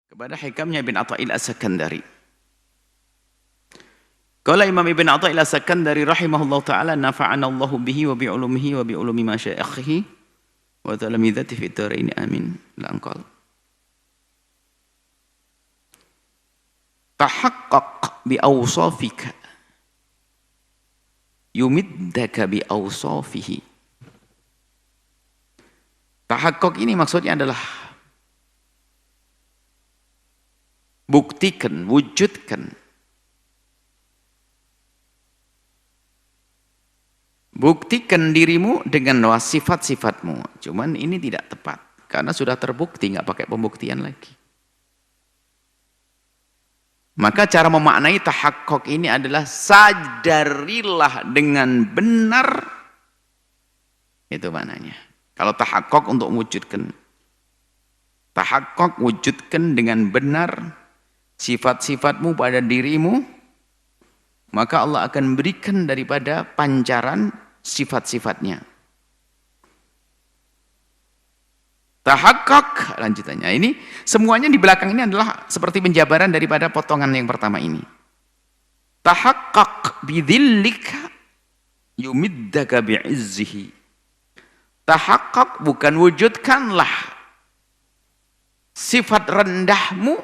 kepada hikamnya Ibn Atha'il As-Sakandari. Qala Imam Ibn Atha'il As-Sakandari rahimahullah ta'ala nafa'ana Allahu bihi wa bi'ulumihi wa bi'ulumi masyayikhihi wa talamidati fi dharain amin. Langkal. Tahaqqaq bi awsafika yumiddaka bi awsafihi. Tahaqqaq ini maksudnya adalah buktikan, wujudkan. Buktikan dirimu dengan sifat-sifatmu. Cuman ini tidak tepat. Karena sudah terbukti, nggak pakai pembuktian lagi. Maka cara memaknai tahaqqaq ini adalah sadarilah dengan benar. Itu maknanya. Kalau tahaqqaq untuk wujudkan. Tahaqqaq wujudkan dengan benar sifat-sifatmu pada dirimu, maka Allah akan berikan daripada pancaran sifat-sifatnya. Tahaqqaq lanjutannya. Ini semuanya di belakang ini adalah seperti penjabaran daripada potongan yang pertama ini. Tahaqqaq bidzillika yumiddaka bi'izzihi. Tahaqqaq bukan wujudkanlah sifat rendahmu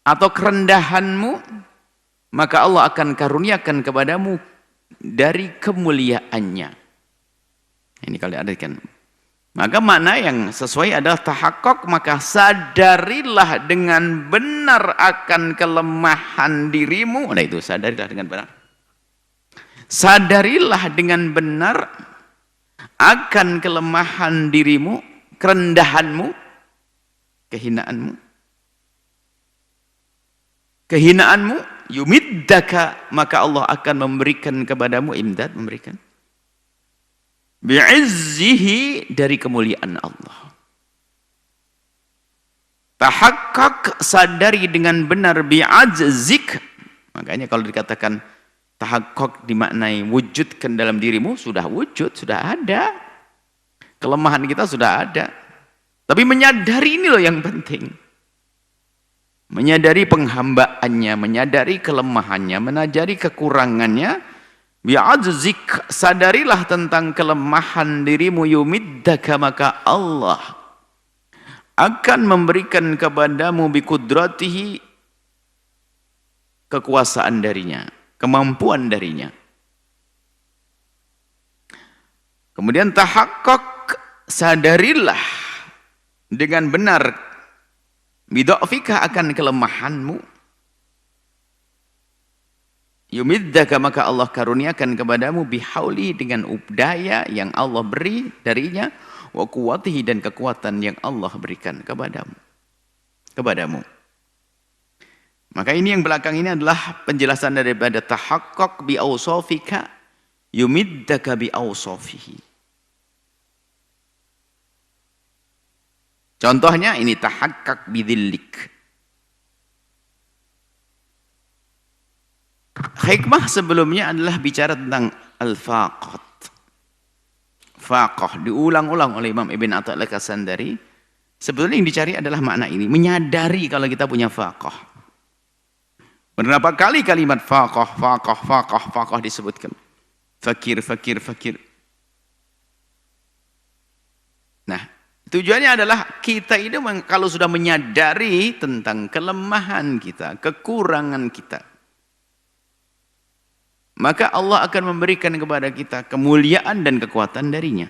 atau kerendahanmu, maka Allah akan karuniakan kepadamu dari kemuliaannya. Ini kalau diartikan. Maka makna yang sesuai adalah tahaqqaq, maka sadarilah dengan benar akan kelemahan dirimu. Nah itu, sadarilah dengan benar. Sadarilah dengan benar akan kelemahan dirimu, kerendahanmu, kehinaanmu. Kehinaanmu, yumiddaka, maka Allah akan memberikan kepadamu imdad, memberikan bi'izzihi, dari kemuliaan Allah. Tahaqqaq, sadari dengan benar, bi'ajzik. Makanya kalau dikatakan tahaqqaq dimaknai wujudkan dalam dirimu, sudah wujud, sudah ada. Kelemahan kita sudah ada. Tapi menyadari ini loh yang penting. Menyadari penghambaannya, menyadari kelemahannya, menyadari kekurangannya. Bi'ajzik, sadarilah tentang kelemahan dirimu, yumiddaka, maka Allah akan memberikan kepadamu biqudratihi, kekuasaan darinya, kemampuan darinya. Kemudian tahaqqaq, sadarilah dengan benar bidha'fika, akan kelemahanmu. Yumiddaka, maka Allah karuniakan kepadamu bihauli, dengan daya yang Allah beri darinya, wa quwwatihi, dan kekuatan yang Allah berikan kepadamu. Maka ini yang belakang ini adalah penjelasan daripada tahaqqaq bi awsafika yumiddaka bi awsafihi. Contohnya ini tahaqqaq bidzillik. Hikmah sebelumnya adalah bicara tentang al-faqat. Faqah diulang-ulang oleh Imam Ibn Atha'il As-Sakandari. Sebetulnya yang dicari adalah makna ini, menyadari kalau kita punya faqah. Berapa kali kalimat faqah, faqah, faqah, faqah disebutkan. Fakir, fakir, fakir. Nah, tujuannya adalah kita ini kalau sudah menyadari tentang kelemahan kita, kekurangan kita, maka Allah akan memberikan kepada kita kemuliaan dan kekuatan darinya.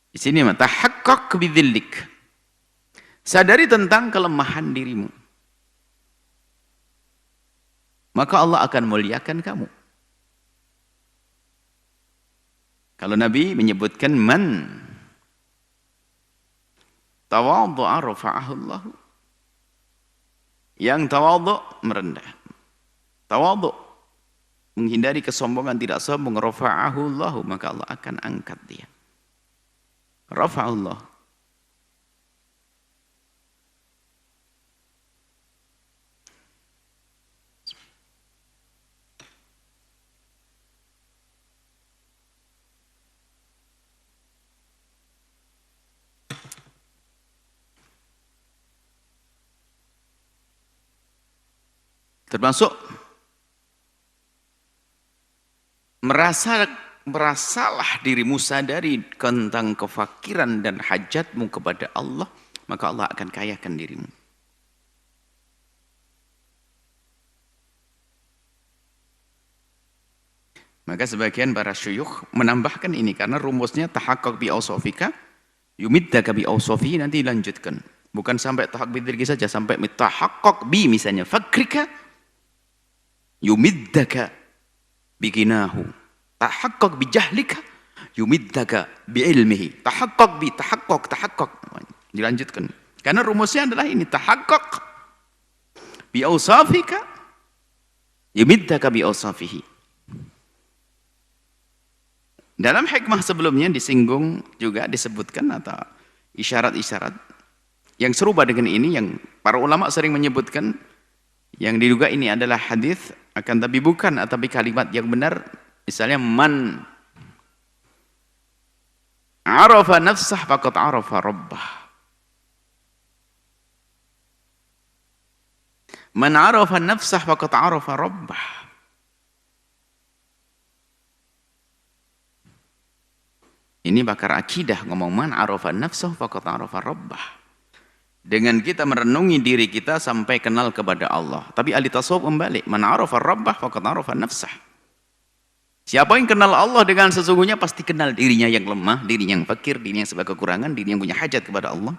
Di sini tahaqqaq bidzillik. Sadari tentang kelemahan dirimu, maka Allah akan muliakan kamu. Kalau Nabi menyebutkan man tawadhu'a rafa'ahu Allah. Yang tawadhu, merendah. Tawadhu, menghindari kesombongan, tidak sombong, rafa'ahu Allah, maka Allah akan angkat dia. Rafa'ahu Allah. Termasuk merasalah dirimu sadari tentang kefakiran dan hajatmu kepada Allah, maka Allah akan kayakan dirimu. Maka sebagian para syuyukh menambahkan ini karena rumusnya tahaqqaq bi awsafika yumiddaka bi awsafihi, nanti lanjutkan. Bukan sampai tahaqqaq bi dzikri saja, sampai tahaqqaq bi misalnya fakrika yumiddaka bi ginahu, tahaqqaq bi jahlika yumiddaka bi ilmihi, tahaqqaq. Dilanjutkan. Karena rumusnya adalah ini, tahaqqaq bi awsafika yumiddaka bi awsafihi. Dalam hikmah sebelumnya disinggung juga disebutkan atau isyarat-isyarat yang serupa dengan ini, yang para ulama sering menyebutkan, yang diduga ini adalah hadis, akan tapi bukan, tapi kalimat yang benar. Misalnya, man arafa nafsah faqad arafa rabbah. Man arafa nafsah faqad arafa rabbah. Ini bakar akidah, ngomong man arafa nafsahu faqad arafa rabbah. Dengan kita merenungi diri kita sampai kenal kepada Allah. Tapi ahli tasawuf membalik, man arafa rabbah faqad arafa nafsah. Siapa yang kenal Allah dengan sesungguhnya pasti kenal dirinya yang lemah, dirinya yang fakir, dirinya yang sebagai kekurangan, dirinya yang punya hajat kepada Allah.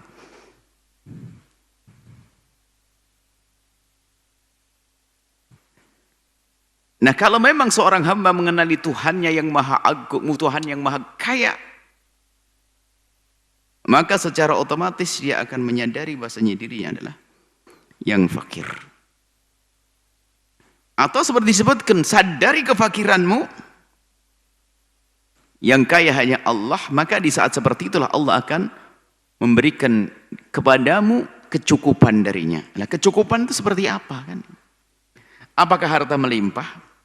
Nah, kalau memang seorang hamba mengenali Tuhannya yang maha agung, Tuhan yang maha kaya, maka secara otomatis dia akan menyadari bahasanya dirinya adalah yang fakir. Atau seperti disebutkan, sadari kefakiranmu, yang kaya hanya Allah, maka di saat seperti itulah Allah akan memberikan kepadamu kecukupan darinya. Nah, kecukupan itu seperti apa kan? Apakah harta melimpah?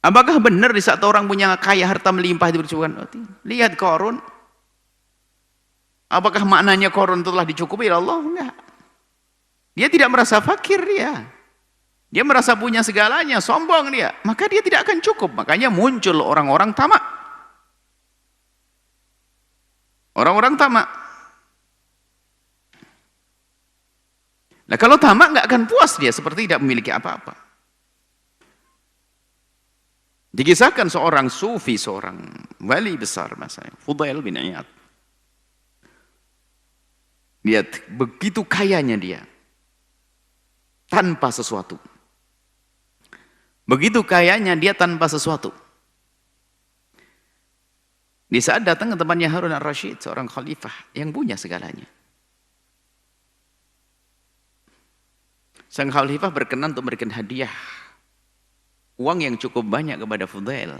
Apakah benar di saat orang punya kaya harta melimpah itu bercukupan? Lihat Qarun. Apakah maknanya Qarun telah dicukupi oleh Allah? Enggak. Dia tidak merasa fakir dia. Dia merasa punya segalanya, sombong dia. Maka dia tidak akan cukup. Makanya muncul orang-orang tamak. Orang-orang tamak. Nah, kalau tamak nggak akan puas dia, seperti tidak memiliki apa-apa. Dikisahkan seorang sufi, seorang wali besar, masanya Fudail bin Iyad. Lihat, begitu kayanya dia, tanpa sesuatu. Begitu kayanya dia tanpa sesuatu. Di saat datang ke temannya Harun al-Rashid, seorang khalifah yang punya segalanya. Sang khalifah berkenan untuk memberikan hadiah uang yang cukup banyak kepada Fudail.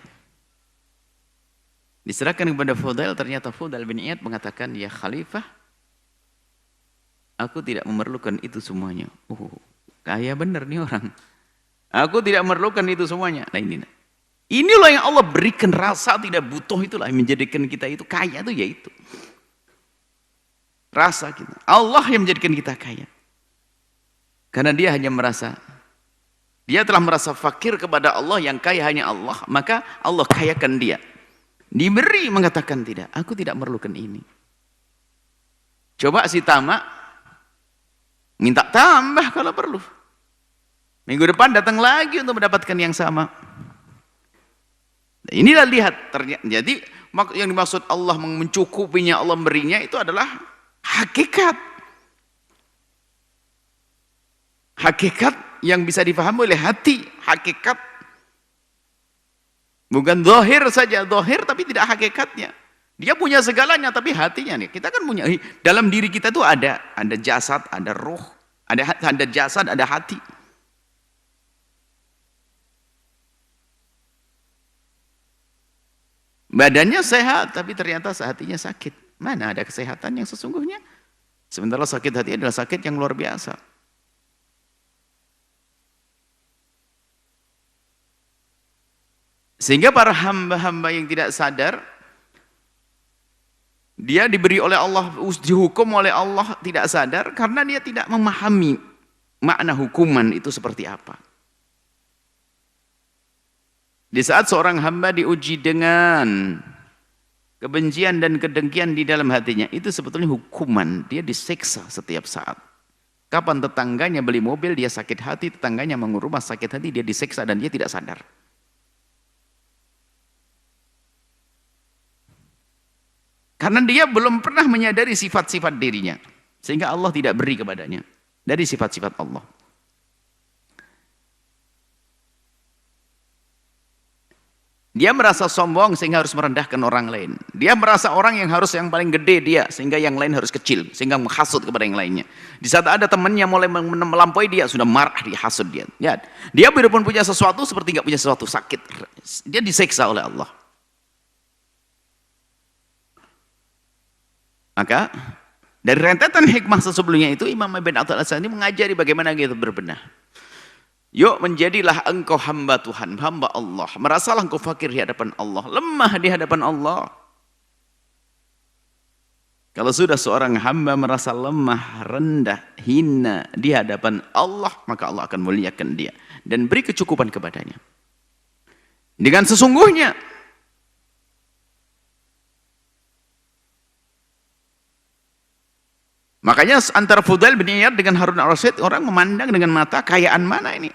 Diserahkan kepada Fudail, ternyata Fudail bin Iyad mengatakan, ya khalifah, aku tidak memerlukan itu semuanya. Kaya benar nih orang. Aku tidak memerlukan itu semuanya. Nah inilah yang Allah berikan, rasa tidak butuh, itulah yang menjadikan kita itu kaya, itu yaitu rasa kita. Allah yang menjadikan kita kaya. Karena dia hanya merasa, dia telah merasa fakir kepada Allah, yang kaya hanya Allah, maka Allah kayakan dia. Diberi mengatakan tidak, aku tidak memerlukan ini. Coba si tamak, minta tambah kalau perlu. Minggu depan datang lagi untuk mendapatkan yang sama. Nah, inilah lihat, ternyata, jadi yang dimaksud Allah mencukupinya, Allah memberinya itu adalah hakikat. Hakikat yang bisa difahami oleh hati, hakikat. Bukan zahir saja, zahir tapi tidak hakikatnya. Dia punya segalanya tapi hatinya nih. Kita kan punya, dalam diri kita tuh ada jasad, ada ruh, ada jasad, ada hati. Badannya sehat tapi ternyata hatinya sakit. Mana ada kesehatan yang sesungguhnya? Sementara sakit hati adalah sakit yang luar biasa. Sehingga para hamba-hamba yang tidak sadar, dia diberi oleh Allah, dihukum oleh Allah tidak sadar, karena dia tidak memahami makna hukuman itu seperti apa. Di saat seorang hamba diuji dengan kebencian dan kedengkian di dalam hatinya, itu sebetulnya hukuman. Dia disiksa setiap saat. Kapan tetangganya beli mobil, dia sakit hati. Tetangganya bangun rumah, sakit hati, dia disiksa dan dia tidak sadar. Karena dia belum pernah menyadari sifat-sifat dirinya. Sehingga Allah tidak beri kepadanya dari sifat-sifat Allah. Dia merasa sombong sehingga harus merendahkan orang lain. Dia merasa orang yang harus yang paling gede dia, sehingga yang lain harus kecil, sehingga menghasut kepada yang lainnya. Di saat ada temannya mulai melampaui dia, sudah marah, dia hasut dia. Ya. Dia biarpun punya sesuatu seperti nggak punya sesuatu, sakit. Dia disiksa oleh Allah. Maka dari rentetan hikmah sebelumnya itu, Imam Ibn Attal As-Sakandari mengajari bagaimana kita berbenah. Yuk menjadilah engkau hamba Tuhan, hamba Allah. Merasalah engkau fakir di hadapan Allah, lemah di hadapan Allah. Kalau sudah seorang hamba merasa lemah, rendah, hina di hadapan Allah, maka Allah akan muliakan dia dan beri kecukupan kepadanya. Dengan sesungguhnya, makanya antara Fudail bin Iyad dengan Harun al-Rasyid, orang memandang dengan mata kayaan mana ini.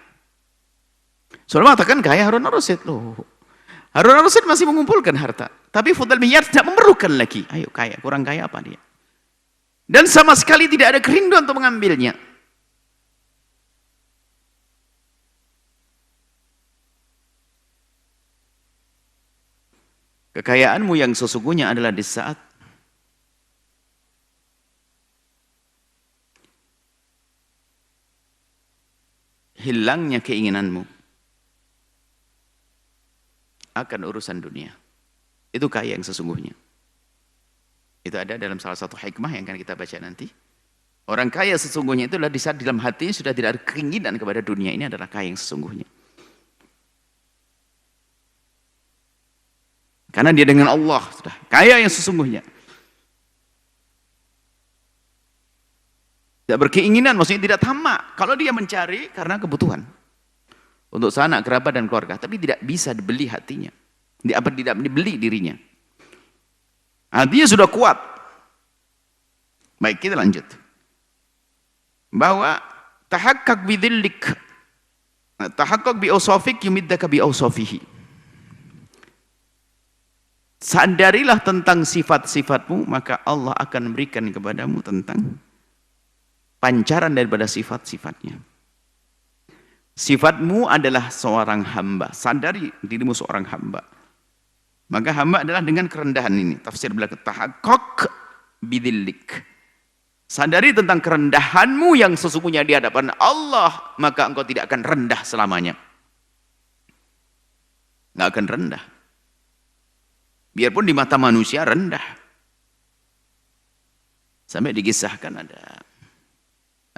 Soalnya mengatakan kaya Harun al-Rasyid loh. Harun al-Rasyid masih mengumpulkan harta, tapi Fudail bin Iyad tidak memerlukan lagi. Ayo kaya, kurang kaya apa dia? Dan sama sekali tidak ada kerinduan untuk mengambilnya. Kekayaanmu yang sesungguhnya adalah di saat hilangnya keinginanmu akan urusan dunia. Itu kaya yang sesungguhnya. Itu ada dalam salah satu hikmah yang akan kita baca nanti. Orang kaya sesungguhnya itulah di saat dalam hatinya sudah tidak ada keinginan kepada dunia. Ini adalah kaya yang sesungguhnya. Karena dia dengan Allah sudah kaya yang sesungguhnya. Tidak berkeinginan, maksudnya tidak tamak. Kalau dia mencari karena kebutuhan. Untuk sanak, kerabat, dan keluarga. Tapi tidak bisa dibeli hatinya. Tidak dibeli dirinya. Hatinya sudah kuat. Baik, kita lanjut. Bahwa tahakkak bidhillik. Tahakkak bi'usafik yumiddaka bi'usafihi. Sadarilah tentang sifat-sifatmu, maka Allah akan memberikan kepadamu tentang pancaran daripada sifat-sifatnya. Sifatmu adalah seorang hamba. Sadari dirimu seorang hamba. Maka hamba adalah dengan kerendahan ini. Tafsir belakang tahakkuk bidhillik. Sadari tentang kerendahanmu yang sesungguhnya di hadapan Allah, maka engkau tidak akan rendah selamanya. Nggak akan rendah. Biarpun di mata manusia rendah. Sampai dikisahkan ada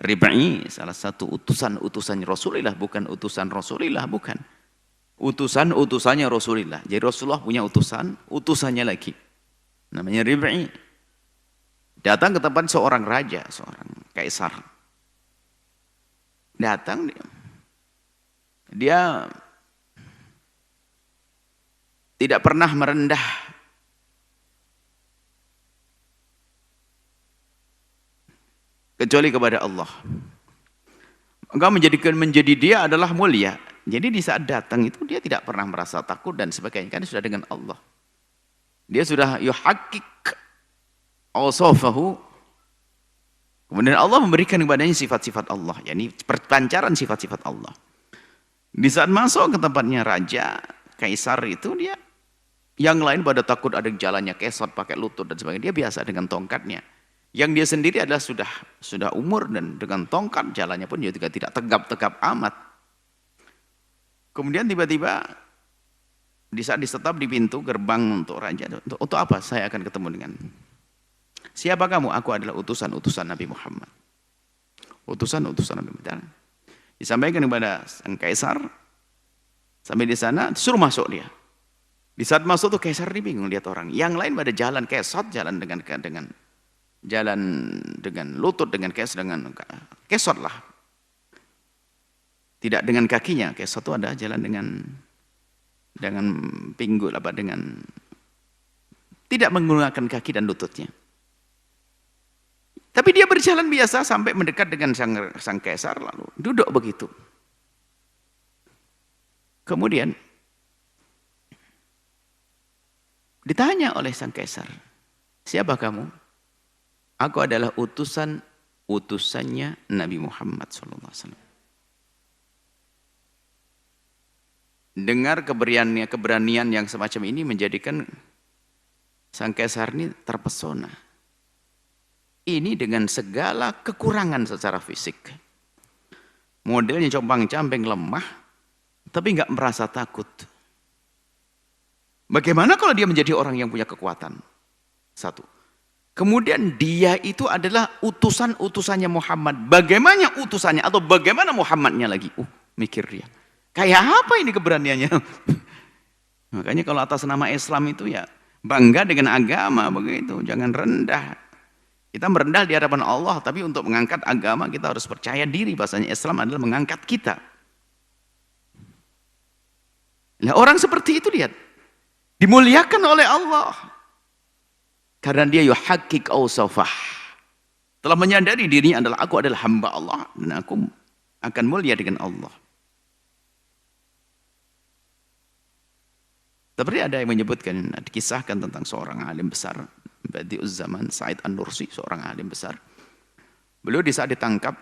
Rib'i, salah satu utusan-utusan Rasulullah, bukan utusan Rasulullah, bukan. Utusan-utusannya Rasulullah. Jadi Rasulullah punya utusan, utusannya lagi. Namanya Rib'i. Datang ke tempat seorang raja, seorang kaisar. Datang dia tidak pernah merendah. Kecuali kepada Allah. Maka menjadi dia adalah mulia. Jadi di saat datang itu dia tidak pernah merasa takut dan sebagainya. Karena sudah dengan Allah. Dia sudah yuhakkik awsafahu. Kemudian Allah memberikan kepadanya sifat-sifat Allah. Yani perpancaran sifat-sifat Allah. Di saat masuk ke tempatnya raja, kaisar itu dia. Yang lain pada takut ada jalannya kesot pakai lutut dan sebagainya. Dia biasa dengan tongkatnya. Yang dia sendiri adalah sudah umur dan dengan tongkat jalannya pun juga tidak tegap-tegap amat. Kemudian tiba-tiba di saat disetap di pintu gerbang untuk raja, untuk apa saya akan ketemu dengan? Siapa kamu? Aku adalah utusan-utusan Nabi Muhammad. Utusan-utusan Nabi Muhammad. Disampaikan kepada sang kaisar. Sampai di sana suruh masuk dia. Di saat masuk tuh kaisar ini bingung lihat orang. Yang lain pada jalan kesot, jalan dengan lutut, dengan kesot lah. Tidak dengan kakinya, Kaisar itu ada jalan dengan pinggul dengan tidak menggunakan kaki dan lututnya. Tapi dia berjalan biasa sampai mendekat dengan sang kaisar lalu duduk begitu. Kemudian ditanya oleh sang kaisar, "Siapa kamu?" "Aku adalah utusannya Nabi Muhammad SAW." Dengar keberanian yang semacam ini menjadikan sang kaisar ini terpesona. Ini dengan segala kekurangan secara fisik. Modelnya compang-camping, lemah, tapi nggak merasa takut. Bagaimana kalau dia menjadi orang yang punya kekuatan? Satu. Kemudian dia itu adalah utusannya Muhammad. Bagaimana utusannya atau bagaimana Muhammadnya lagi? Mikir dia. Kayak apa ini keberaniannya? Makanya kalau atas nama Islam itu ya bangga dengan agama begitu. Jangan rendah. Kita merendah di hadapan Allah, tapi untuk mengangkat agama kita harus percaya diri. Bahasanya Islam adalah mengangkat kita. Nah, orang seperti itu lihat. Dimuliakan oleh Allah. Karena dia yuhaqqiq awsafah. Telah menyadari dirinya aku adalah hamba Allah. Dan aku akan mulia dengan Allah. Seperti ada yang menyebutkan, dikisahkan tentang seorang alim besar, Badi'uz Zaman, Said An-Nursi, seorang alim besar. Beliau di saat ditangkap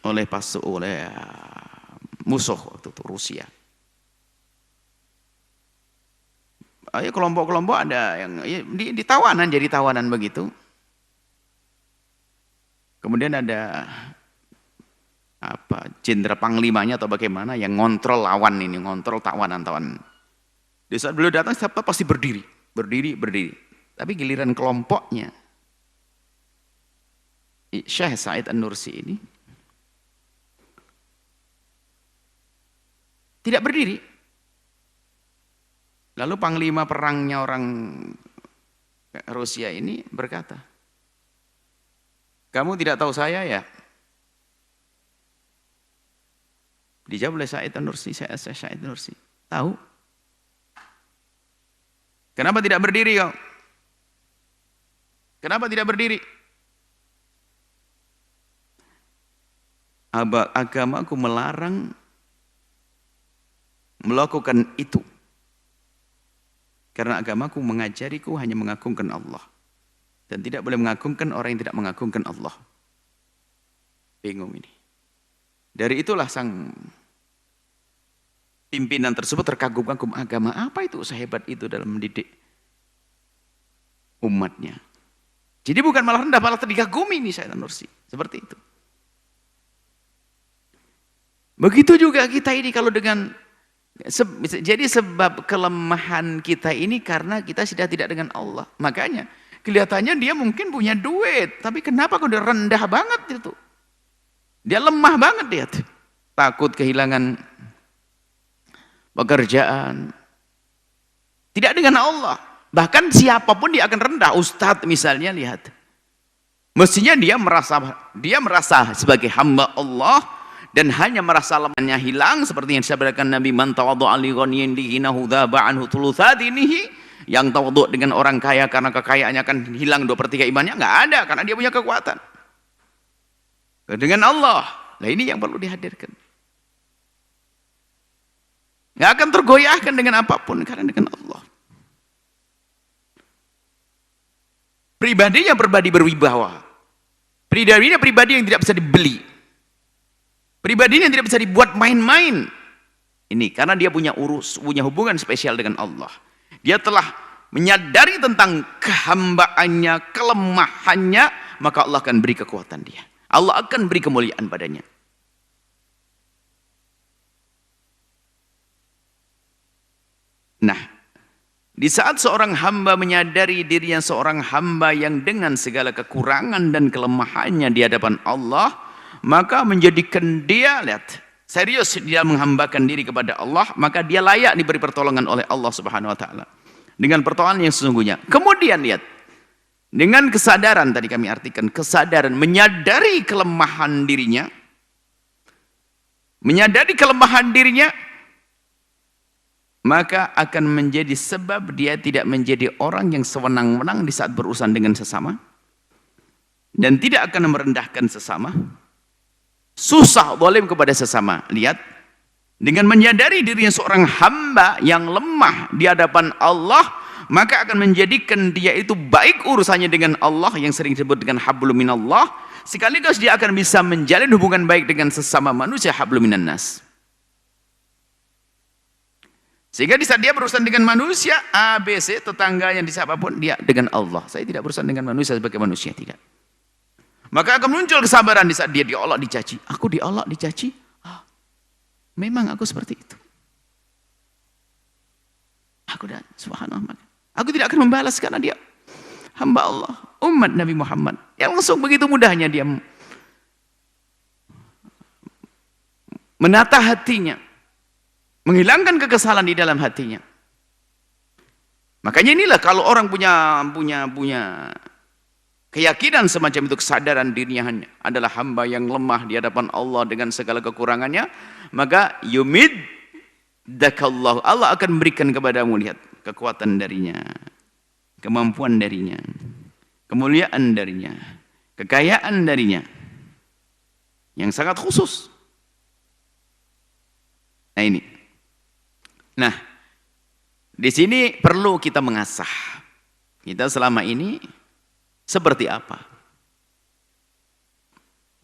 oleh musuh waktu itu, Rusia. Kelompok-kelompok ada yang di tawanan, jadi tawanan begitu. Kemudian ada jenderal panglimanya atau bagaimana yang ngontrol lawan ini, ngontrol tawanan. Di saat beliau datang, siapa pasti berdiri. Tapi giliran kelompoknya, Syekh Said An-Nursi ini tidak berdiri. Lalu panglima perangnya orang Rusia ini berkata, "Kamu tidak tahu saya ya?" Dijawab oleh Said An-Nursi, Said An-Nursi, "Tahu." "Kenapa tidak berdiri kau? Kenapa tidak berdiri?" "Agamaku melarang melakukan itu. Karena agamaku mengajariku hanya mengagungkan Allah. Dan tidak boleh mengagungkan orang yang tidak mengagungkan Allah." Bingung ini. Dari itulah sang pimpinan tersebut terkagum-kagum, agama apa itu sehebat itu dalam mendidik umatnya. Jadi bukan malah rendah, malah terkagumi nih Said An-Nursi. Seperti itu. Begitu juga kita ini kalau jadi sebab kelemahan kita ini karena kita sudah tidak dengan Allah. Makanya kelihatannya dia mungkin punya duit, tapi kenapa kok udah rendah banget itu? Dia lemah banget dia tuh. Takut kehilangan pekerjaan. Tidak dengan Allah. Bahkan siapapun dia akan rendah. Ustadz misalnya lihat. Mestinya dia merasa sebagai hamba Allah dan hanya merasa lemahnya hilang seperti yang disabdakan Nabi, "Man tawaddu'a li ghaniyyin dihinahu dzaba anhu thulutsatinihi." Yang tawaddu dengan orang kaya karena kekayaannya akan hilang 2/3 imannya, enggak ada karena dia punya kekuatan. Dengan Allah. Nah ini yang perlu dihadirkan. Nggak akan tergoyahkan dengan apapun karena dengan Allah. Pribadinya pribadi berwibawa. Pribadinya pribadi yang tidak bisa dibeli. Pribadinya tidak bisa dibuat main-main. Ini karena dia punya hubungan spesial dengan Allah. Dia telah menyadari tentang kehambaannya, kelemahannya, maka Allah akan beri kekuatan dia. Allah akan beri kemuliaan padanya. Nah, di saat seorang hamba menyadari dirinya seorang hamba yang dengan segala kekurangan dan kelemahannya di hadapan Allah, maka menjadikan dia, lihat, serius dia menghambakan diri kepada Allah, maka dia layak diberi pertolongan oleh Allah Subhanahu wa taala. Dengan pertolongan yang sesungguhnya. Kemudian lihat, dengan kesadaran, tadi kami artikan, kesadaran, menyadari kelemahan dirinya, menyadari kelemahan dirinya, maka akan menjadi sebab dia tidak menjadi orang yang sewenang-wenang di saat berurusan dengan sesama, dan tidak akan merendahkan sesama, susah zalim kepada sesama. Lihat, dengan menyadari dirinya seorang hamba yang lemah di hadapan Allah, maka akan menjadikan dia itu baik urusannya dengan Allah yang sering disebut dengan hablum minallah, sekaligus dia akan bisa menjalin hubungan baik dengan sesama manusia, hablum minan nas. Sehingga di saat dia berurusan dengan manusia, A, B, C, tetangganya di siapapun, dia dengan Allah. Saya tidak berurusan dengan manusia sebagai manusia, tidak. Maka akan muncul kesabaran di saat dia diolok, dicaci. Aku diolok, dicaci. Ah, memang aku seperti itu. Aku dan subhanallah. Aku tidak akan membalas karena dia hamba Allah, umat Nabi Muhammad. Yang langsung begitu mudahnya dia menata hatinya, menghilangkan kekesalan di dalam hatinya. Makanya inilah kalau orang punya keyakinan semacam itu, kesadaran dirinya hanya adalah hamba yang lemah di hadapan Allah dengan segala kekurangannya, maka yumiddakallahu, Allah akan memberikan kepadamu, lihat, kekuatan darinya, kemampuan darinya, kemuliaan darinya, kekayaan darinya yang sangat khusus. Nah ini. Nah, di sini perlu kita mengasah. Kita selama ini seperti apa?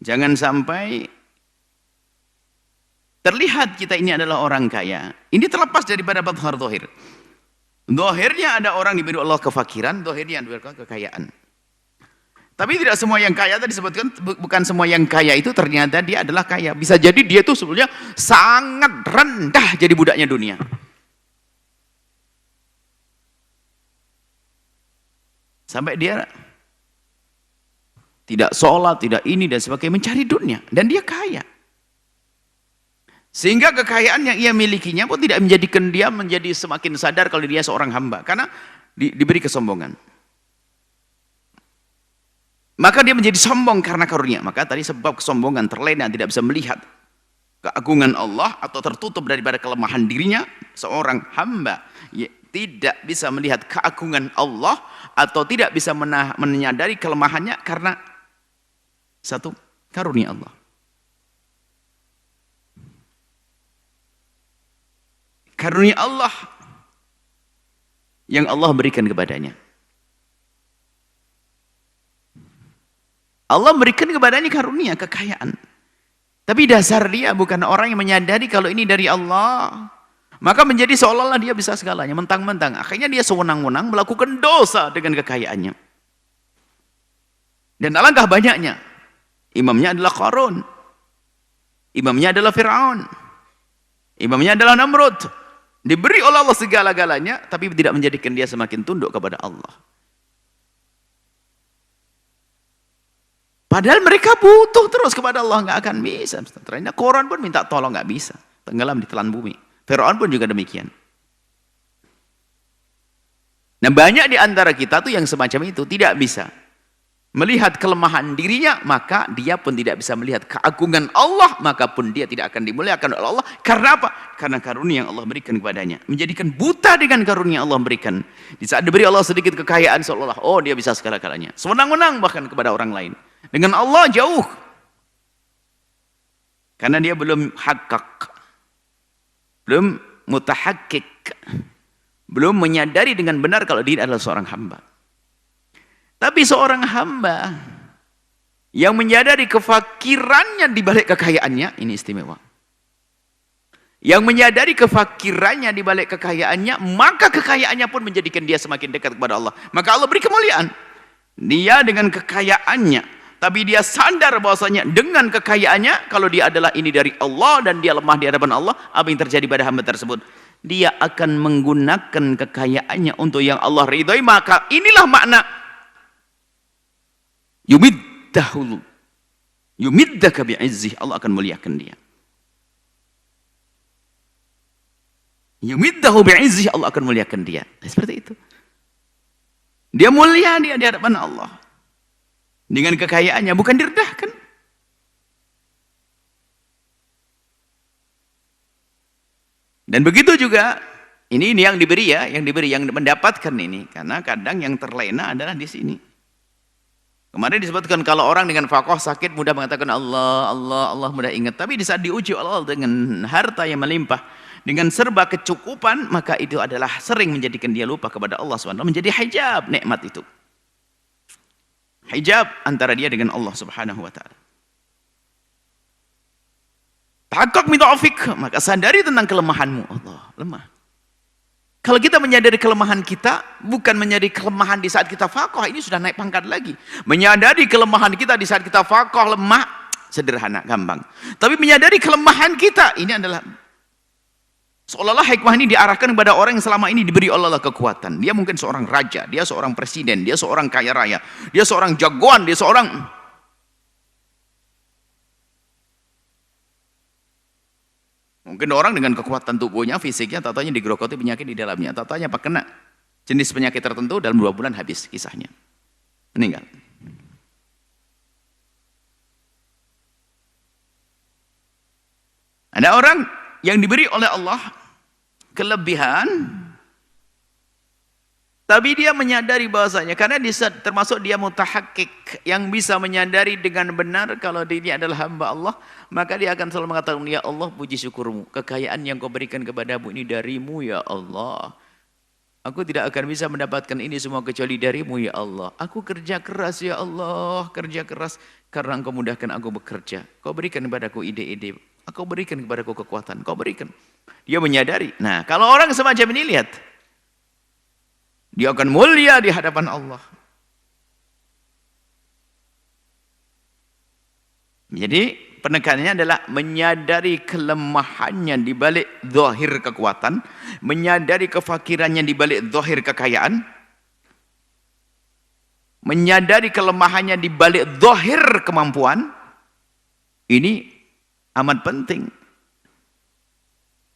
Jangan sampai terlihat kita ini adalah orang kaya. Ini terlepas daripada bathar zahir. Zahirnya ada orang diberi Allah kefakiran, zahirnya diberi kekayaan. Tapi tidak semua yang kaya tadi disebutkan, bukan semua yang kaya itu ternyata dia adalah kaya. Bisa jadi dia itu sebetulnya sangat rendah jadi budaknya dunia. Sampai dia tidak sholat, tidak ini dan sebagainya, mencari dunia. Dan dia kaya. Sehingga kekayaan yang ia milikinya pun tidak menjadikan dia menjadi semakin sadar kalau dia seorang hamba. Karena diberi kesombongan. Maka dia menjadi sombong karena karunia. Maka tadi sebab kesombongan, terlena, tidak bisa melihat keagungan Allah atau tertutup daripada kelemahan dirinya, seorang hamba tidak bisa melihat keagungan Allah atau tidak bisa menyadari kelemahannya karena satu, karunia Allah. Karunia Allah yang Allah berikan kepadanya. Allah berikan kepadanya karunia, kekayaan. Tapi dasar dia bukan orang yang menyadari kalau ini dari Allah. Maka menjadi seolah-olah dia bisa segalanya, mentang-mentang. Akhirnya dia sewenang-wenang melakukan dosa dengan kekayaannya. Dan alangkah banyaknya. Imamnya adalah Qarun. Imamnya adalah Fir'aun. Imamnya adalah Namrud. Diberi oleh Allah segala-galanya, tapi tidak menjadikan dia semakin tunduk kepada Allah. Padahal mereka butuh terus kepada Allah, nggak akan bisa. Ternyata Qarun pun minta tolong, nggak bisa. Tenggelam di telan bumi. Fir'aun pun juga demikian. Nah, banyak di antara kita tuh yang semacam itu tidak bisa melihat kelemahan dirinya, maka dia pun tidak bisa melihat keagungan Allah, maka pun dia tidak akan dimuliakan oleh Allah. Karena apa? Karena karunia yang Allah berikan kepadanya. Menjadikan buta dengan karunia yang Allah berikan. Di saat diberi Allah sedikit kekayaan, seolah-olah oh dia bisa segala-galanya. Sewenang-wenang bahkan kepada orang lain. Dengan Allah jauh. Karena dia belum hakak. Belum mutahakkik, belum menyadari dengan benar kalau dia adalah seorang hamba. Tapi seorang hamba yang menyadari kefakirannya di balik kekayaannya, ini istimewa. Yang menyadari kefakirannya di balik kekayaannya, maka kekayaannya pun menjadikan dia semakin dekat kepada Allah. Maka Allah beri kemuliaan. Dia dengan kekayaannya, tapi dia sadar bahwasanya dengan kekayaannya, kalau dia adalah ini dari Allah dan dia lemah di hadapan Allah, apa yang terjadi pada hamba tersebut? Dia akan menggunakan kekayaannya untuk yang Allah ridhoi. Maka inilah makna yumiddaka bi'izzih, Allah akan muliakan dia. Yumiddahu bi'izzih, Allah akan muliakan dia. Seperti itu. Dia mulia dia di hadapan Allah. Dengan kekayaannya, bukan direndahkan. Dan begitu juga, ini yang diberi ya, yang mendapatkan ini. Karena kadang yang terlena adalah di sini. Kemarin disebutkan kalau orang dengan fakoh sakit mudah mengatakan Allah, Allah, Allah mudah ingat. Tapi di saat diuji Allah dengan harta yang melimpah, dengan serba kecukupan, maka itu adalah sering menjadikan dia lupa kepada Allah SWT. Menjadi hijab nikmat itu. Hijab antara dia dengan Allah Subhanahu wa taala. Tahaqqaq min dha'fik, maka sadari tentang kelemahanmu. Allah, lemah. Kalau kita menyadari kelemahan kita, bukan menyadari kelemahan di saat kita faqih, ini sudah naik pangkat lagi. Menyadari kelemahan kita di saat kita faqih, lemah, sederhana, gampang. Tapi menyadari kelemahan kita, ini adalah seolah-olah hikmah ini diarahkan kepada orang yang selama ini diberi Allah kekuatan. Dia mungkin seorang raja, dia seorang presiden, dia seorang kaya raya, dia seorang jagoan, dia seorang... Mungkin orang dengan kekuatan tubuhnya, fisiknya, tatanya digerogoti penyakit di dalamnya. Tatanya apa kena jenis penyakit tertentu dalam 2 bulan habis kisahnya. Meninggal. Ada orang yang diberi oleh Allah kelebihan, tapi dia menyadari bahwasanya, karena termasuk dia mutahakkik, yang bisa menyadari dengan benar kalau dia adalah hamba Allah, maka dia akan selalu mengatakan, ya Allah puji syukurmu, kekayaan yang kau berikan kepadamu ini darimu ya Allah. Aku tidak akan bisa mendapatkan ini semua kecuali darimu ya Allah. Aku kerja keras ya Allah, kerja keras karena engkau mudahkan aku bekerja. Kau berikan kepadaku ide-ide, kau berikan kepadaku kekuatan, kau berikan. Dia menyadari. Nah, kalau orang semacam ini lihat, dia akan mulia di hadapan Allah. Jadi penekanannya adalah menyadari kelemahannya di balik zahir kekuatan, menyadari kefakirannya di balik zahir kekayaan, menyadari kelemahannya di balik zahir kemampuan. Ini amat penting.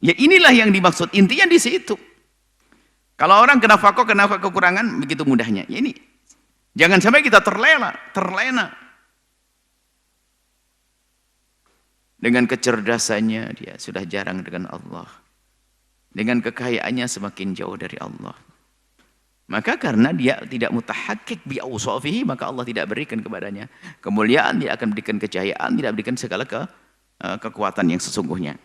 Ya inilah yang dimaksud, intinya di situ. Kalau orang kena fakoh, kena kekurangan, begitu mudahnya. Ya ini, jangan sampai kita terlena. Dengan kecerdasannya dia sudah jarang dengan Allah. Dengan kekayaannya semakin jauh dari Allah. Maka karena dia tidak mutahakkik bi awsafihi, maka Allah tidak berikan kepadanya kemuliaan, dia akan berikan kejayaan, tidak berikan segala kekuatan yang sesungguhnya.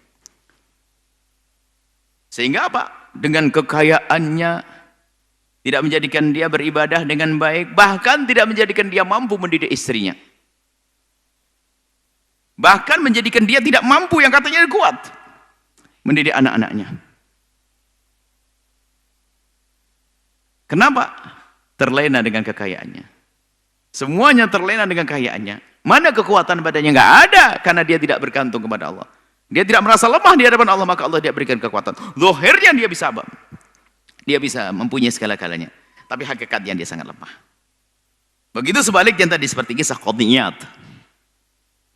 Sehingga apa? Dengan kekayaannya tidak menjadikan dia beribadah dengan baik, bahkan tidak menjadikan dia mampu mendidik istrinya. Bahkan menjadikan dia tidak mampu, yang katanya kuat, mendidik anak-anaknya. Kenapa? Terlena dengan kekayaannya. Semuanya terlena dengan kekayaannya. Mana kekuatan padanya? Nggak ada, karena dia tidak bergantung kepada Allah. Dia tidak merasa lemah di hadapan Allah, maka Allah dia berikan kekuatan. Zahirnya dia bisa mempunyai segala-galanya, tapi hakikatnya dia sangat lemah. Begitu sebaliknya tadi seperti kisah Qadiyat.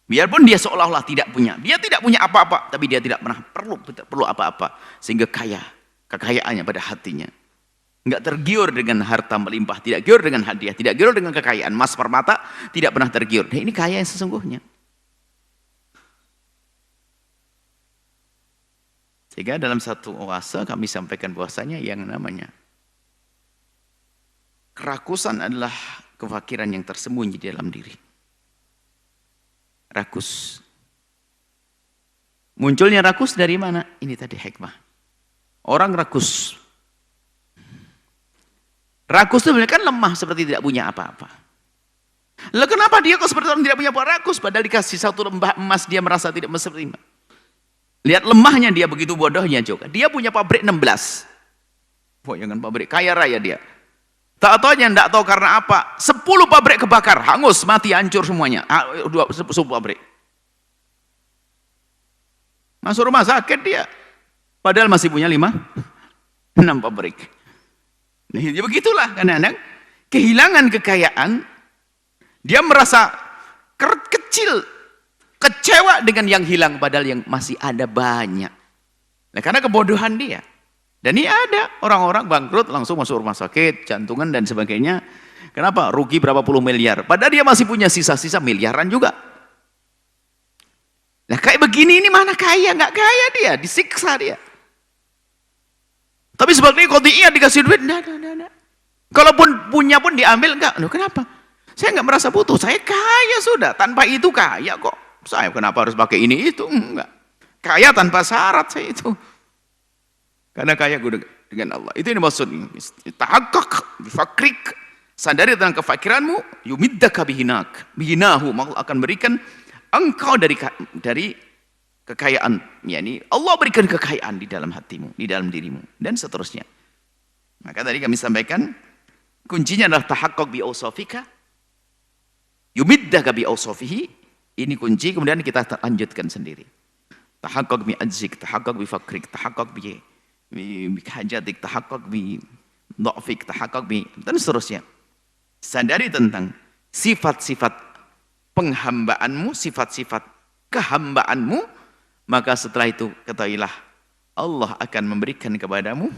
Biarpun dia seolah-olah tidak punya, dia tidak punya apa-apa, tapi dia tidak pernah perlu apa-apa, sehingga kaya, kekayaannya pada hatinya. Enggak tergiur dengan harta melimpah, tidak giur dengan hadiah, tidak giur dengan kekayaan, emas permata, tidak pernah tergiur. Nah, ini kaya yang sesungguhnya. Sehingga dalam satu oase kami sampaikan bahwasanya yang namanya kerakusan adalah kefakiran yang tersembunyi di dalam diri. Rakus. Munculnya rakus dari mana? Ini tadi hikmah. Orang rakus. Rakus itu sebenarnya kan lemah, seperti tidak punya apa-apa. Lalu kenapa dia kok seperti orang tidak punya apa? Rakus, padahal dikasih satu lembah emas dia merasa tidak menerima. Lihat lemahnya dia, begitu bodohnya juga. Dia punya pabrik 16. Jangan pabrik, kaya raya dia. Tak tahunya, tidak tahu karena apa. 10 pabrik kebakar, hangus, mati, hancur semuanya. 10 pabrik. Masuk rumah sakit dia. Padahal masih punya 6 pabrik. Nah, ya begitulah kadang-kadang. Kehilangan kekayaan, dia merasa kecil, kecewa dengan yang hilang, padahal yang masih ada banyak. Nah, karena kebodohan dia. Dan ini ada orang-orang bangkrut langsung masuk rumah sakit, jantungan dan sebagainya. Kenapa? Rugi berapa puluh miliar. Padahal dia masih punya sisa-sisa miliaran juga. Nah, kayak begini ini mana kaya? Nggak kaya dia, disiksa dia. Tapi sebaliknya qadhiyah dikasih duit, enggak. Kalaupun punya pun diambil, enggak. Loh, kenapa? Saya enggak merasa butuh, saya kaya sudah. Tanpa itu kaya kok. Saya kenapa harus pakai ini itu? Enggak. Kaya tanpa syarat saya itu. Karena kaya gue dengan Allah. Itu yang dimaksud. Tahaqqaq bifakrik. Sadari tentang kefakiranmu, yumiddaka bihinahu. Allah akan berikan engkau dari kekayaan. Yani Allah berikan kekayaan di dalam hatimu, di dalam dirimu, dan seterusnya. Maka tadi kami sampaikan, kuncinya adalah tahaqqaq bi awsafika, yumiddaka bi awsafihi. Ini kunci, kemudian kita lanjutkan sendiri. Tahaqqaq bi ajzik, tahaqqaq bi fakrik, tahaqqaq bi hajatik, tahaqqaq bi dha'fik, tahaqqaq bi, dan seterusnya. Sadari tentang sifat-sifat penghambaanmu, sifat-sifat kehambaanmu, maka setelah itu ketahuilah Allah akan memberikan kepadamu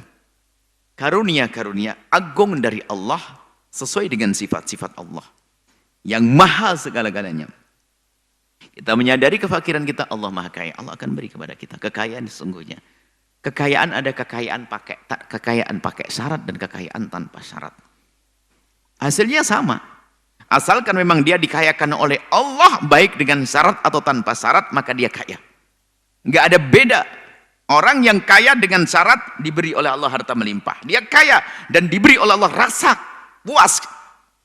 karunia-karunia agung dari Allah sesuai dengan sifat-sifat Allah yang maha segala-galanya. Kita menyadari kefakiran kita, Allah maha kaya, Allah akan beri kepada kita kekayaan sesungguhnya. Kekayaan ada kekayaan pakai syarat dan kekayaan tanpa syarat. Hasilnya sama. Asalkan memang dia dikayakan oleh Allah baik dengan syarat atau tanpa syarat, maka dia kaya. Enggak ada beda. Orang yang kaya dengan syarat diberi oleh Allah harta melimpah. Dia kaya dan diberi oleh Allah rasa puas,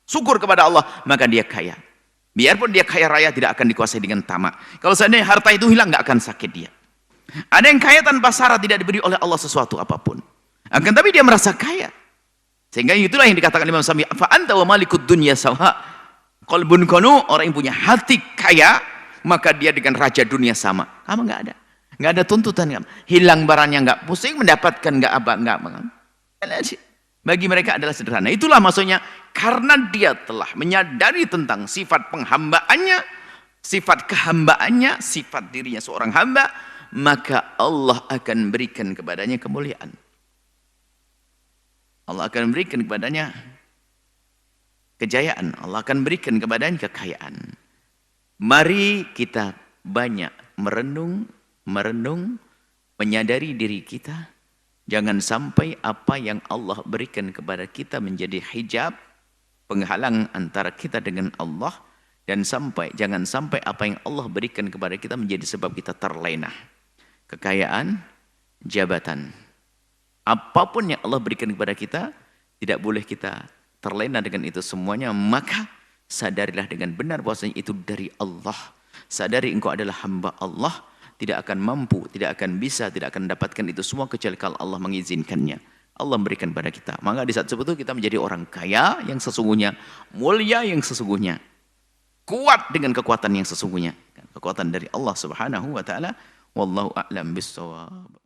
syukur kepada Allah, maka dia kaya. Biarpun dia kaya raya tidak akan dikuasai dengan tamak. Kalau seandainya harta itu hilang enggak akan sakit dia. Ada yang kaya tanpa syarat, tidak diberi oleh Allah sesuatu apapun. Akan tapi dia merasa kaya. Sehingga itulah yang dikatakan Imam Syafi'i, fa anta wa malikud dunya sawa. Qalbun qanu, orang yang punya hati kaya, maka dia dengan raja dunia sama. Kamu enggak ada. Enggak ada tuntutan kamu. Hilang barangnya enggak pusing, mendapatkan enggak apa enggak. Bagi mereka adalah sederhana. Itulah maksudnya, karena dia telah menyadari tentang sifat penghambaannya, sifat kehambaannya, sifat dirinya seorang hamba, maka Allah akan berikan kepadanya kemuliaan. Allah akan berikan kepadanya kejayaan. Allah akan berikan kepadanya kekayaan. Mari kita banyak merenung, menyadari diri kita. Jangan sampai apa yang Allah berikan kepada kita menjadi hijab, penghalang antara kita dengan Allah. Dan jangan sampai apa yang Allah berikan kepada kita menjadi sebab kita terlena. Kekayaan, jabatan. Apapun yang Allah berikan kepada kita, tidak boleh kita terlena dengan itu semuanya. Maka sadarilah dengan benar bahwasanya itu dari Allah. Sadari engkau adalah hamba Allah, tidak akan mampu, tidak akan bisa, tidak akan mendapatkan itu semua kecuali kalau Allah mengizinkannya. Allah memberikan kepada kita. Maka di saat itu kita menjadi orang kaya yang sesungguhnya, mulia yang sesungguhnya, kuat dengan kekuatan yang sesungguhnya. Kekuatan dari Allah Subhanahu wa taala. Wallahu a'lam bissawab.